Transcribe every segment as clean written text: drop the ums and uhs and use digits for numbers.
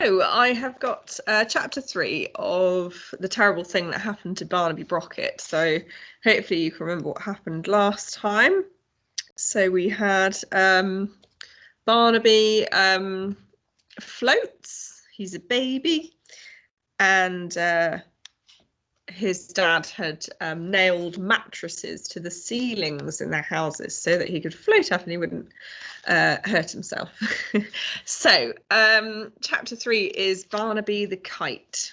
I have got chapter 3 of the terrible thing that happened to Barnaby Brocket. So hopefully you can remember what happened last time. So we had Barnaby floats. He's a baby, and his dad had nailed mattresses to the ceilings in their houses so that he could float up and he wouldn't hurt himself. So chapter 3 is Barnaby the Kite.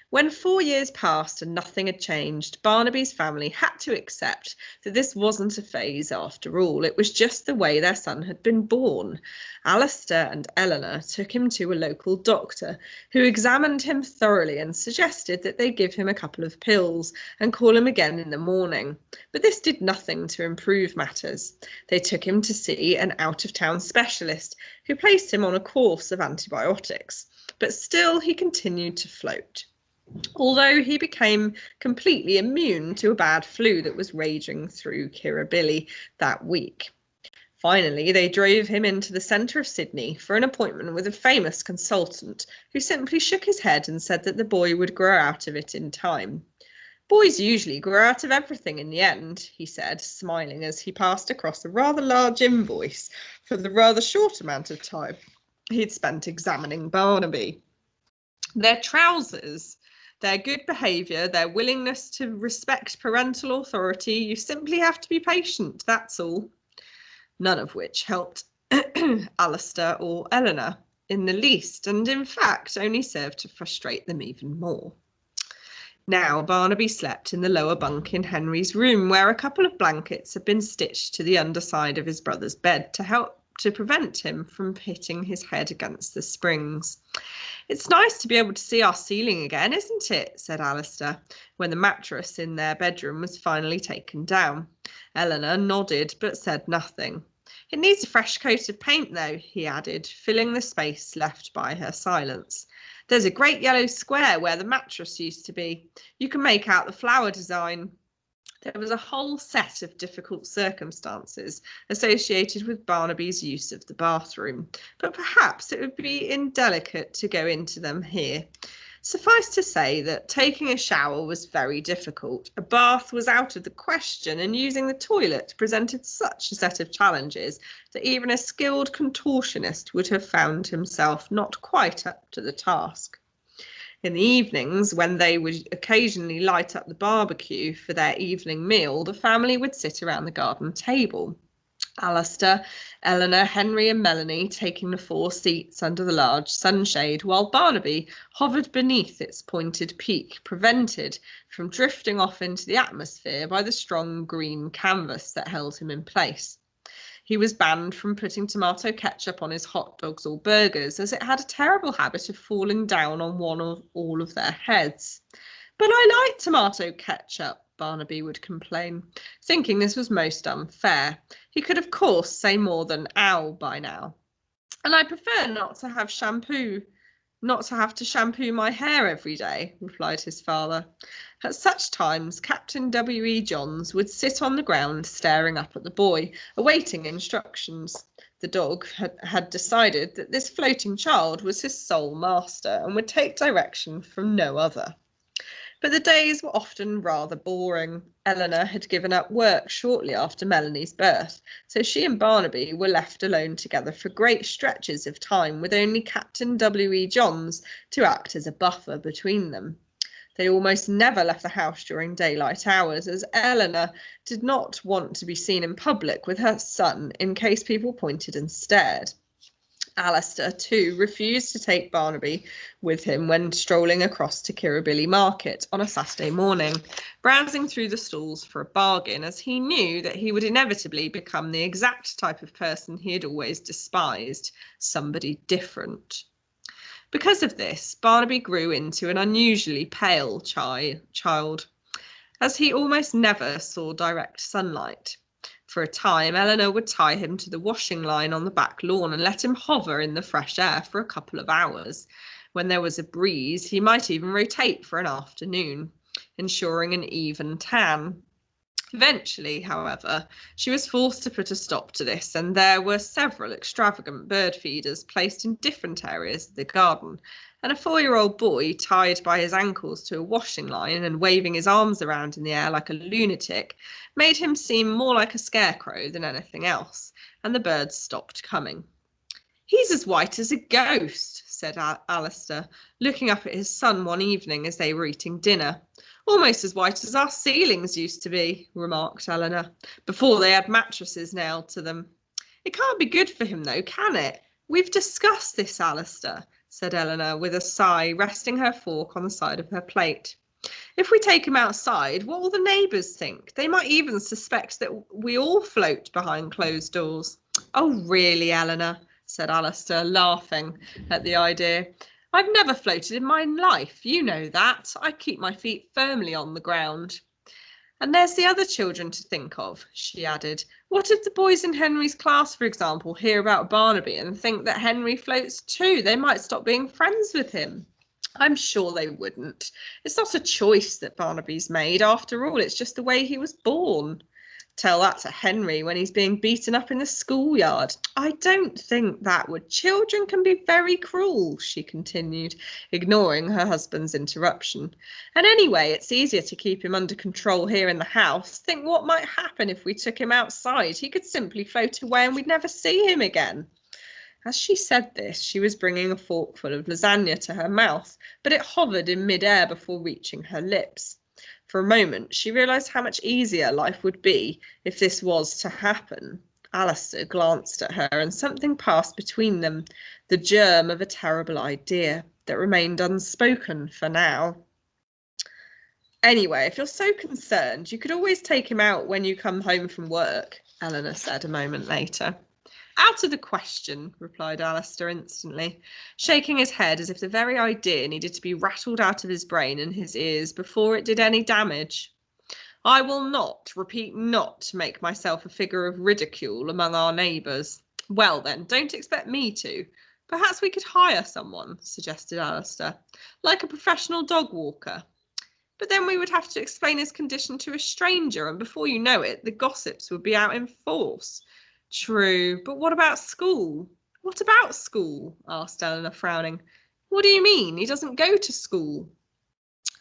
When 4 years passed and nothing had changed, Barnaby's family had to accept that this wasn't a phase after all. It was just the way their son had been born. Alistair and Eleanor took him to a local doctor who examined him thoroughly and suggested that they give him a couple of pills and call him again in the morning. But this did nothing to improve matters. They took him to see an out-of-town specialist who placed him on a course of antibiotics. But still he continued to float, although he became completely immune to a bad flu that was raging through Kirribilli that week. Finally, they drove him into the centre of Sydney for an appointment with a famous consultant who simply shook his head and said that the boy would grow out of it in time. Boys usually grow out of everything in the end, he said, smiling as he passed across a rather large invoice for the rather short amount of time he'd spent examining Barnaby. Their trousers, their good behaviour, their willingness to respect parental authority, you simply have to be patient, that's all. None of which helped Alistair or Eleanor in the least, and in fact only served to frustrate them even more. Now Barnaby slept in the lower bunk in Henry's room, where a couple of blankets had been stitched to the underside of his brother's bed to help to prevent him from hitting his head against the springs. "It's nice to be able to see our ceiling again, isn't it?" said Alistair, when the mattress in their bedroom was finally taken down. Eleanor nodded but said nothing. "It needs a fresh coat of paint, though," he added, filling the space left by her silence. "There's a great yellow square where the mattress used to be. You can make out the flower design." There was a whole set of difficult circumstances associated with Barnaby's use of the bathroom, but perhaps it would be indelicate to go into them here. Suffice to say that taking a shower was very difficult. A bath was out of the question, and using the toilet presented such a set of challenges that even a skilled contortionist would have found himself not quite up to the task. In the evenings, when they would occasionally light up the barbecue for their evening meal, the family would sit around the garden table. Alistair, Eleanor, Henry and Melanie taking the 4 seats under the large sunshade, while Barnaby hovered beneath its pointed peak, prevented from drifting off into the atmosphere by the strong green canvas that held him in place. He was banned from putting tomato ketchup on his hot dogs or burgers, as it had a terrible habit of falling down on one or all of their heads. "But I like tomato ketchup," Barnaby would complain, thinking this was most unfair. He could of course say more than "ow" by now. "And I prefer not to have to shampoo my hair every day," replied his father. At such times, Captain W.E. Johns would sit on the ground staring up at the boy, awaiting instructions. The dog had decided that this floating child was his sole master and would take direction from no other. But the days were often rather boring. Eleanor had given up work shortly after Melanie's birth, so she and Barnaby were left alone together for great stretches of time, with only Captain W.E. Johns to act as a buffer between them. They almost never left the house during daylight hours, as Eleanor did not want to be seen in public with her son in case people pointed and stared. Alistair, too, refused to take Barnaby with him when strolling across to Kirribilli Market on a Saturday morning, browsing through the stalls for a bargain, as he knew that he would inevitably become the exact type of person he had always despised, somebody different. Because of this, Barnaby grew into an unusually pale child, as he almost never saw direct sunlight. For a time, Eleanor would tie him to the washing line on the back lawn and let him hover in the fresh air for a couple of hours. When there was a breeze, he might even rotate for an afternoon, ensuring an even tan. Eventually, however, she was forced to put a stop to this, and there were several extravagant bird feeders placed in different areas of the garden, and a 4-year-old boy tied by his ankles to a washing line and waving his arms around in the air like a lunatic made him seem more like a scarecrow than anything else, and the birds stopped coming. "He's as white as a ghost," said Alistair, looking up at his son one evening as they were eating dinner. "Almost as white as our ceilings used to be," remarked Eleanor, "before they had mattresses nailed to them." "It can't be good for him, though, can it? We've discussed this, Alistair," said Eleanor, with a sigh, resting her fork on the side of her plate. "If we take him outside, what will the neighbours think? They might even suspect that we all float behind closed doors." "Oh, really, Eleanor?" said Alistair, laughing at the idea. "I've never floated in my life, you know that. I keep my feet firmly on the ground." "And there's the other children to think of," she added. "What if the boys in Henry's class, for example, hear about Barnaby and think that Henry floats too? They might stop being friends with him." "I'm sure they wouldn't. It's not a choice that Barnaby's made. After all, it's just the way he was born." "Tell that to Henry when he's being beaten up in the schoolyard." "I don't think that would. Children can be very cruel," she continued, ignoring her husband's interruption. "And anyway, it's easier to keep him under control here in the house. Think what might happen if we took him outside. He could simply float away and we'd never see him again." As she said this, she was bringing a forkful of lasagna to her mouth, but it hovered in mid-air before reaching her lips. For a moment, she realised how much easier life would be if this was to happen. Alistair glanced at her, and something passed between them, the germ of a terrible idea that remained unspoken for now. "Anyway, if you're so concerned, you could always take him out when you come home from work," Eleanor said a moment later. "Out of the question," replied Alistair instantly, shaking his head as if the very idea needed to be rattled out of his brain and his ears before it did any damage. "I will not, repeat not, make myself a figure of ridicule among our neighbours." "Well then, don't expect me to. Perhaps we could hire someone," suggested Alistair, "like a professional dog walker. But then we would have to explain his condition to a stranger, and before you know it, the gossips would be out in force." "True, but what about school?" "What about school?" asked Eleanor, frowning. "What do you mean? He doesn't go to school."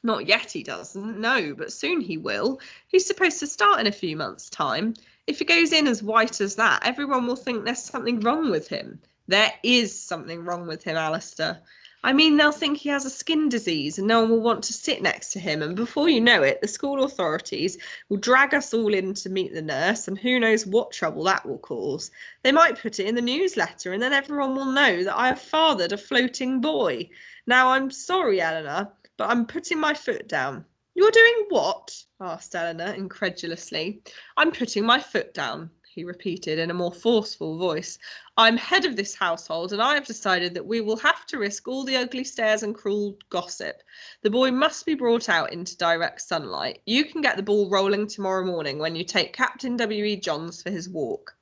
"Not yet he doesn't, no, but soon he will. He's supposed to start in a few months' time. If he goes in as white as that, everyone will think there's something wrong with him." "There is something wrong with him, Alistair. I mean, they'll think he has a skin disease and no one will want to sit next to him, and before you know it, the school authorities will drag us all in to meet the nurse, and who knows what trouble that will cause. They might put it in the newsletter, and then everyone will know that I have fathered a floating boy. Now, I'm sorry, Eleanor, but I'm putting my foot down." "You're doing what?" asked Eleanor incredulously. "I'm putting my foot down," he repeated in a more forceful voice. "I'm head of this household, and I have decided that we will have to risk all the ugly stares and cruel gossip. The boy must be brought out into direct sunlight. You can get the ball rolling tomorrow morning when you take Captain W.E. Johns for his walk."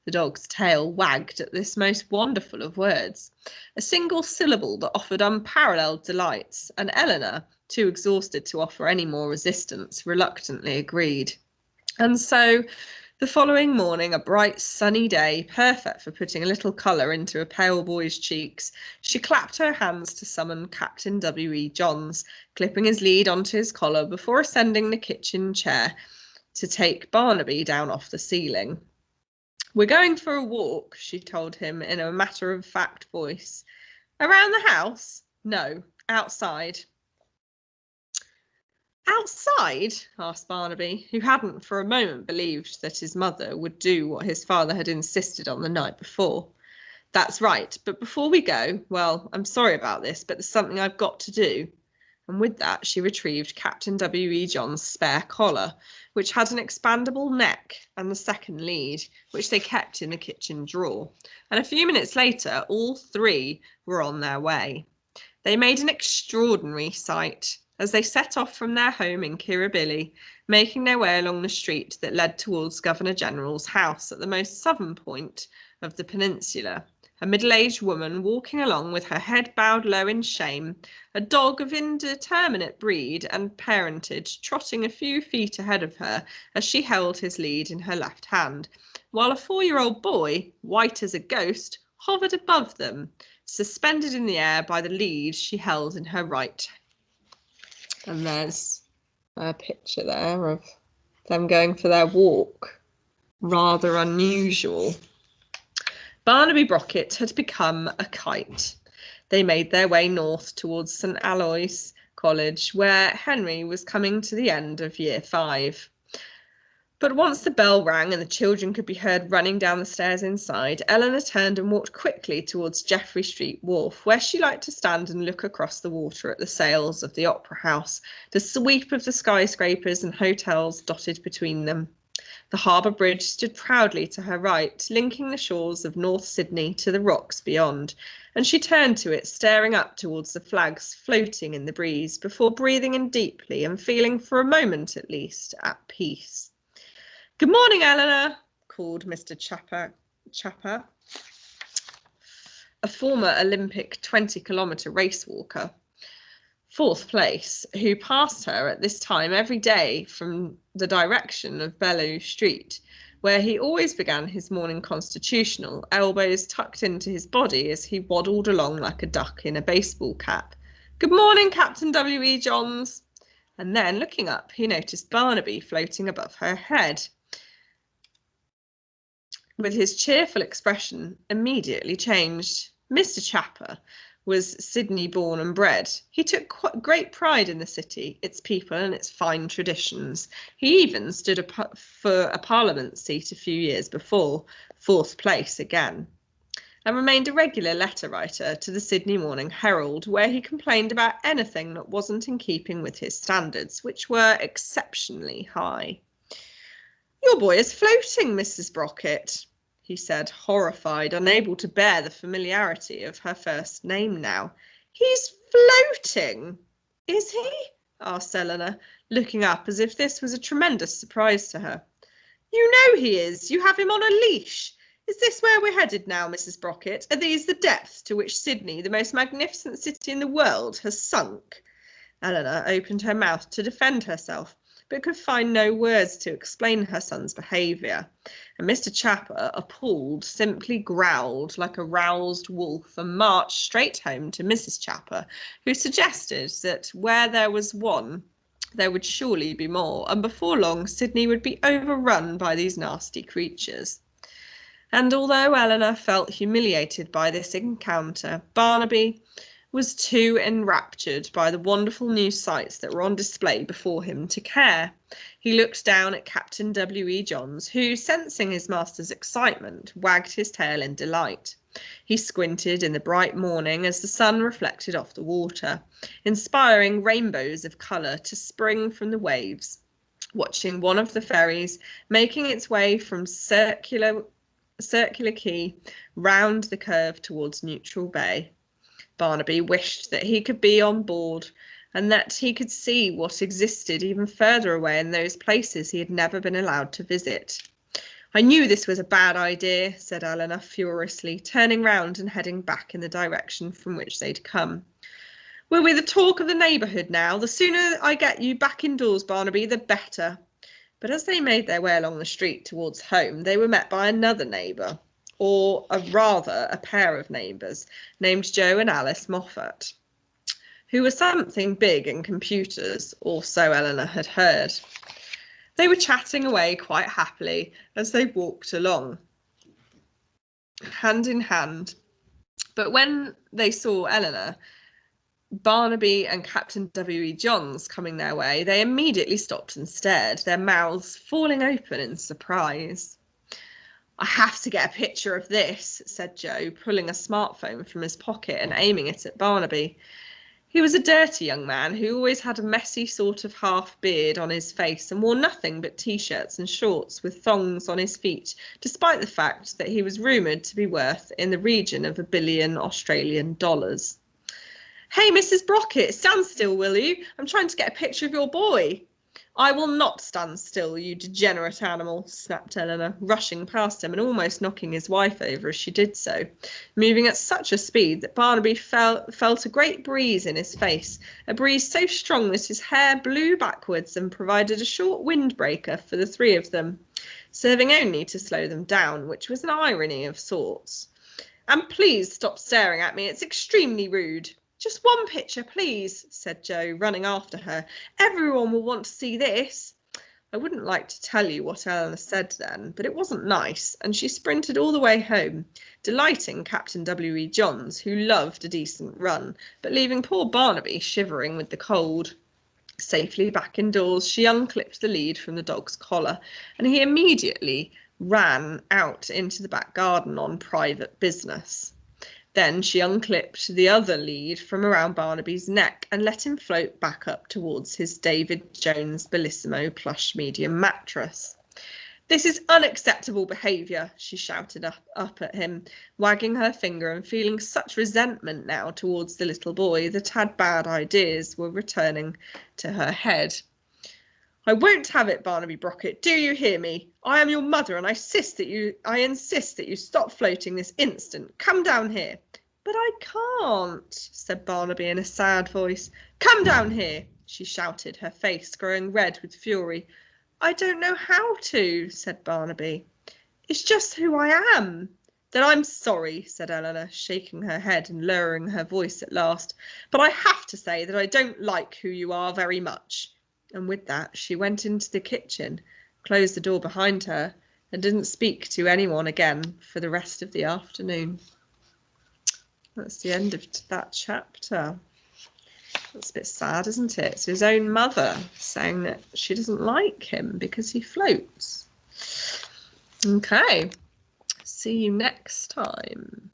The dog's tail wagged at this most wonderful of words, a single syllable that offered unparalleled delights, and Eleanor, too exhausted to offer any more resistance, reluctantly agreed. And so, the following morning, a bright sunny day, perfect for putting a little colour into a pale boy's cheeks, she clapped her hands to summon Captain W.E. Johns, clipping his lead onto his collar before ascending the kitchen chair to take Barnaby down off the ceiling. "We're going for a walk," she told him in a matter-of-fact voice. "Around the house?" "No, outside." "Outside?" asked Barnaby, who hadn't for a moment believed that his mother would do what his father had insisted on the night before. "That's right, but before we go, well, I'm sorry about this, but there's something I've got to do." And with that she retrieved Captain W.E. John's spare collar, which had an expandable neck, and the second lead, which they kept in the kitchen drawer. And a few minutes later, all three were on their way. They made an extraordinary sight as they set off from their home in Kirribilli, making their way along the street that led towards Governor General's house at the most southern point of the peninsula, a middle-aged woman walking along with her head bowed low in shame, a dog of indeterminate breed and parentage trotting a few feet ahead of her as she held his lead in her left hand, while a 4-year-old boy, white as a ghost, hovered above them, suspended in the air by the lead she held in her right. And there's a picture there of them going for their walk. Rather unusual. Barnaby Brocket had become a kite. They made their way north towards St Aloys College, where Henry was coming to the end of Year 5. But once the bell rang and the children could be heard running down the stairs inside, Eleanor turned and walked quickly towards Geoffrey Street Wharf, where she liked to stand and look across the water at the sails of the Opera House, the sweep of the skyscrapers and hotels dotted between them. The harbour bridge stood proudly to her right, linking the shores of North Sydney to the rocks beyond, and she turned to it, staring up towards the flags floating in the breeze, before breathing in deeply and feeling, for a moment at least, at peace. "Good morning, Eleanor," called Mr. Chapper, a former Olympic 20-kilometre race walker, 4th place, who passed her at this time every day from the direction of Belleau Street, where he always began his morning constitutional, elbows tucked into his body as he waddled along like a duck in a baseball cap. "Good morning, Captain W.E. Johns." And then, looking up, he noticed Barnaby floating above her head, with his cheerful expression immediately changed. Mr. Chapper was Sydney born and bred. He took great pride in the city, its people and its fine traditions. He even stood for a parliament seat a few years before, 4th place again, and remained a regular letter writer to the Sydney Morning Herald, where he complained about anything that wasn't in keeping with his standards, which were exceptionally high. "Your boy is floating, Mrs. Brocket," he said, horrified, unable to bear the familiarity of her first name now. "He's floating, is he?" asked Eleanor, looking up as if this was a tremendous surprise to her. "You know he is. You have him on a leash. Is this where we're headed now, Mrs. Brocket? Are these the depths to which Sydney, the most magnificent city in the world, has sunk?" Eleanor opened her mouth to defend herself, but could find no words to explain her son's behaviour, and Mr. Chapper, appalled, simply growled like a roused wolf and marched straight home to Mrs. Chapper, who suggested that where there was one, there would surely be more, and before long Sydney would be overrun by these nasty creatures. And although Eleanor felt humiliated by this encounter, Barnaby was too enraptured by the wonderful new sights that were on display before him to care. He looked down at Captain W.E. Johns, who, sensing his master's excitement, wagged his tail in delight. He squinted in the bright morning as the sun reflected off the water, inspiring rainbows of colour to spring from the waves, watching one of the ferries making its way from Circular Quay round the curve towards Neutral Bay. Barnaby wished that he could be on board, and that he could see what existed even further away in those places he had never been allowed to visit. "I knew this was a bad idea," said Eleanor furiously, turning round and heading back in the direction from which they'd come. "We'll be the talk of the neighbourhood now. The sooner I get you back indoors, Barnaby, the better." But as they made their way along the street towards home, they were met by another neighbour, or a pair of neighbours, named Joe and Alice Moffat, who were something big in computers, or so Eleanor had heard. They were chatting away quite happily as they walked along, hand in hand. But when they saw Eleanor, Barnaby and Captain W.E. Johns coming their way, they immediately stopped and stared, their mouths falling open in surprise. "I have to get a picture of this," said Joe, pulling a smartphone from his pocket and aiming it at Barnaby. He was a dirty young man who always had a messy sort of half beard on his face and wore nothing but t-shirts and shorts with thongs on his feet, despite the fact that he was rumoured to be worth in the region of $1 billion Australian dollars. "Hey, Mrs. Brocket, stand still, will you? I'm trying to get a picture of your boy." I will not stand still, you degenerate animal, snapped Eleanor, rushing past him and almost knocking his wife over as she did so, moving at such a speed that Barnaby felt a great breeze in his face, a breeze so strong that his hair blew backwards and provided a short windbreaker for the three of them, serving only to slow them down, which was an irony of sorts. And please stop staring at me, it's extremely rude. Just one picture, please, said Jo, running after her. Everyone will want to see this. I wouldn't like to tell you what Eleanor said then, but it wasn't nice, and she sprinted all the way home, delighting Captain W.E. Johns, who loved a decent run, but leaving poor Barnaby shivering with the cold. Safely back indoors, she unclipped the lead from the dog's collar, and he immediately ran out into the back garden on private business. Then she unclipped the other lead from around Barnaby's neck and let him float back up towards his David Jones Bellissimo plush medium mattress. This is unacceptable behaviour, she shouted up at him, wagging her finger and feeling such resentment now towards the little boy that had bad ideas were returning to her head. I won't have it, Barnaby Brocket. Do you hear me? I am your mother, and I insist that you stop floating this instant. Come down here. But I can't, said Barnaby in a sad voice. Come down here, she shouted, her face growing red with fury. I don't know how to, said Barnaby. It's just who I am. Then I'm sorry, said Eleanor, shaking her head and lowering her voice at last. But I have to say that I don't like who you are very much. And with that, she went into the kitchen, closed the door behind her, and didn't speak to anyone again for the rest of the afternoon. That's the end of that chapter. That's a bit sad, isn't it? It's his own mother saying that she doesn't like him because he floats. Okay, see you next time.